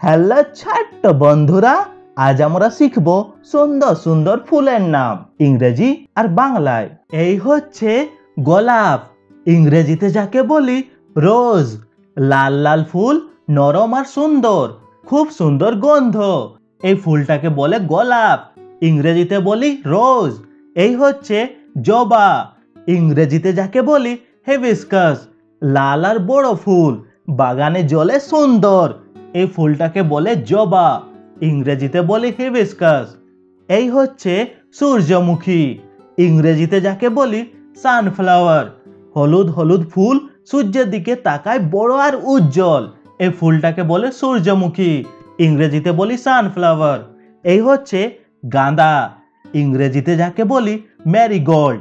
Hello ছোট্ট বন্ধুরা, আজ আমরা শিখব সুন্দর সুন্দর ফুলের নাম ইংরেজি আর বাংলায়। এই হচ্ছে গোলাপ, ইংরেজিতে যাকে বলি রোজ। লাল লাল ফুল, নরম আর সুন্দর, খুব সুন্দর গন্ধ। এই ফুলটাকে বলে গোলাপ, ইংরেজিতে বলি রোজ। এই হচ্ছে জবা, ইংরেজিতে যাকে বলি হিবিস্কাস। লাল আর বড় ফুল, বাগানে জ্বলে সুন্দর। এই ফুলটাকে বলে জবা, ইংরেজিতে বলি হিবিস্কাস। এই হচ্ছে সূর্যমুখী, ইংরেজিতে যাকে বলি সানফ্লাওয়ার। হলুদ হলুদ ফুল, সূর্যের দিকে তাকায়, বড় আর উজ্জ্বল। এই ফুলটাকে বলে সূর্যমুখী, ইংরেজিতে বলি সানফ্লাওয়ার। এই হচ্ছে গাঁদা, ইংরেজিতে যাকে বলি ম্যারিগোল্ড।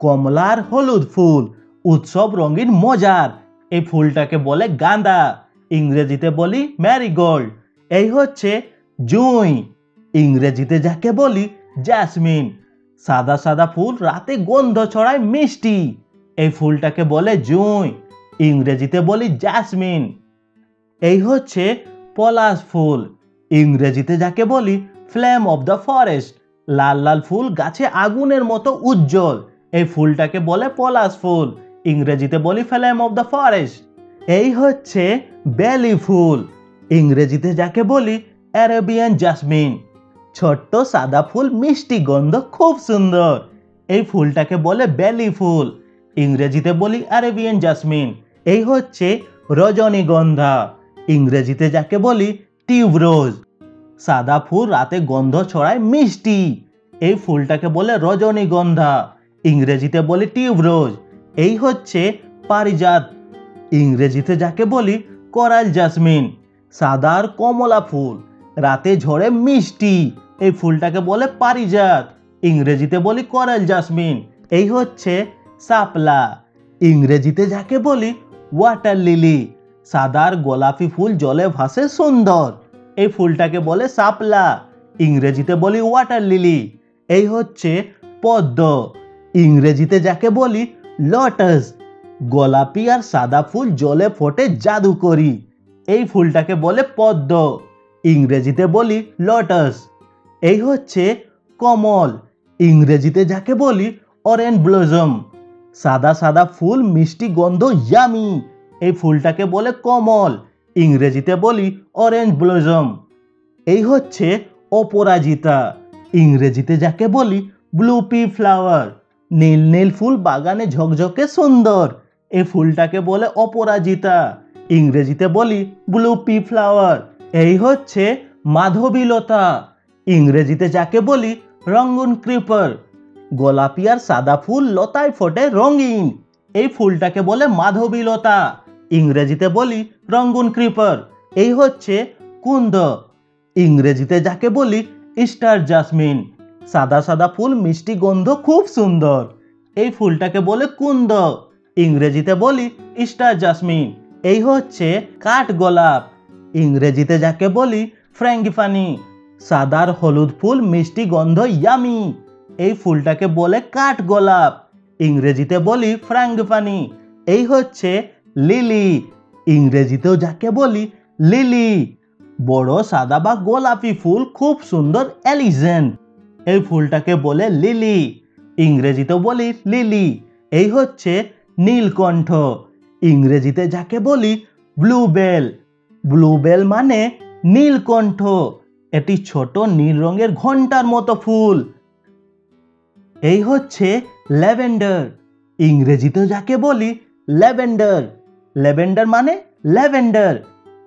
কমলা আর হলুদ ফুল, উৎসব রঙিন মজার। এই ফুলটাকে বলে গাঁদা, ইংরেজিতে বলি ম্যারিগোল্ড। এই হচ্ছে জুঁই, ইংরেজিতে যাকে বলি জ্যাসমিন। সাদা সাদা ফুল, রাতে গন্ধ ছড়ায় মিষ্টি। এই ফুলটাকে বলে জুঁই, ইংরেজিতে বলি জ্যাসমিন। এই হচ্ছে পলাশ ফুল, ইংরেজিতে যাকে বলি ফ্লেম অফ দ্য ফরেস্ট। লাল লাল ফুল, গাছে আগুনের মতো উজ্জ্বল। এই ফুলটাকে বলে পলাশ ফুল, ইংরেজিতে বলি ফ্লেম অফ দ্য ফরেস্ট। এই হচ্ছে বেলি ফুল, ইংরেজিতে যাকে বলি অ্যারাবিয়ান জাসমিন। ছোট্ট সাদা ফুল, মিষ্টি গন্ধ, খুব সুন্দর। এই ফুলটাকে বলে বেলি ফুল, ইংরেজিতে বলি অ্যারাবিয়ান জাসমিন। এই হচ্ছে রজনীগন্ধা, ইংরেজিতে যাকে বলি টিউবরোজ। সাদা ফুল, রাতে গন্ধ ছড়ায় মিষ্টি। এই ফুলটাকে বলে রজনীগন্ধা, ইংরেজিতে বলি টিউবরোজ। এই হচ্ছে পারিজাত, ইংরেজিতে যাকে বলি কোরাল জাসমিন। সাদা আর কমলা ফুল, রাতে ঝরে মিষ্টি। এই ফুলটাকে বলে পারিজাত, ইংরেজিতে বলি কোরাল জাসমিন। এই হচ্ছে শাপলা, ইংরেজিতে যাকে বলি ওয়াটার লিলি। সাদা আর গোলাপি ফুল, জলে ভাসে সুন্দর। এই ফুলটাকে বলে শাপলা, ইংরেজিতে বলি ওয়াটার লিলি। এই হচ্ছে পদ্ম, ইংরেজিতে যাকে বলি লোটাস। গোলাপি আর সাদা ফুল, জলে ফোটে জাদুকরি। এই ফুলটাকে বলে পদ্ম, ইংরেজিতে বলি লোটাস। এই হচ্ছে কমল, ইংরেজিতে যাকে বলি অরেঞ্জ ব্লসম। সাদা সাদা ফুল, মিষ্টি গন্ধ, ইয়ামি। এই ফুলটাকে বলে কমল, ইংরেজিতে বলি অরেঞ্জ ব্লসম। এই হচ্ছে অপরাজিতা, ইংরেজিতে যাকে বলি ব্লু পি ফ্লাওয়ার। নীল নীল ফুল, বাগানে ঝকঝকে সুন্দর। এই ফুলটাকে বলে অপরাজিতা, ইংরেজিতে বলি ব্লু পি ফ্লাওয়ার। এই হচ্ছে মাধবীলতা, ইংরেজিতে যাকে বলি রঙ্গুন ক্রিপার। গোলাপি আর সাদা ফুল, লতায় ফোটে রঙিন। এই ফুলটাকে বলে মাধবীলতা, ইংরেজিতে বলি রঙ্গুন ক্রিপার। এই হচ্ছে কুন্দ, ইংরেজিতে যাকে বলি স্টার জাসমিন। সাদা সাদা ফুল, মিষ্টি গন্ধ, খুব সুন্দর। এই ফুলটাকে বলে কুন্দ, ইংরেজিতে বলি স্টার জাসমিন। এই হচ্ছে কাঠ গোলাপ, ইংরেজিতে যাকে বলি ফ্র্যাঙ্গিপানি। সাদার হলুদ ফুল, মিষ্টি গন্ধ, ইয়ামি। এই ফুলটাকে বলে কাঠ গোলাপ, ইংরেজিতে বলি ফ্র্যাঙ্গিপানি। এই হচ্ছে লিলি, ইংরেজিতেও যাকে বলি লিলি। বড় সাদা বা গোলাপি ফুল, খুব সুন্দর, এলিগেন্ট। এই ফুলটাকে বলে লিলি, ইংরেজিতেও বলি লিলি। এই হচ্ছে নীলকণ্ঠ, ইংরেজিতে যাকে বলি ব্লুবেল। ব্লুবেল মানে নীলকণ্ঠ। এটি ছোট নীল রঙের ঘন্টার মতো ফুল। এই হচ্ছে ল্যাভেন্ডার, ইংরেজিতে যাকে বলি ল্যাভেন্ডার। ল্যাভেন্ডার মানে ল্যাভেন্ডার।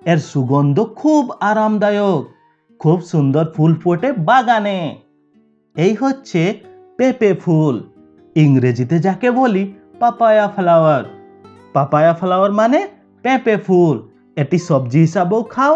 এর সুগন্ধ খুব আরামদায়ক, খুব সুন্দর ফুল ফোটে বাগানে। এই হচ্ছে পেঁপে ফুল, ইংরেজিতে যাকে বলি পাপায়া ফ্লাওয়ার। পাপায়া ফ্লাওয়ার মানে পেঁপে ফুল। এটি সবজি হিসাবেও খাও,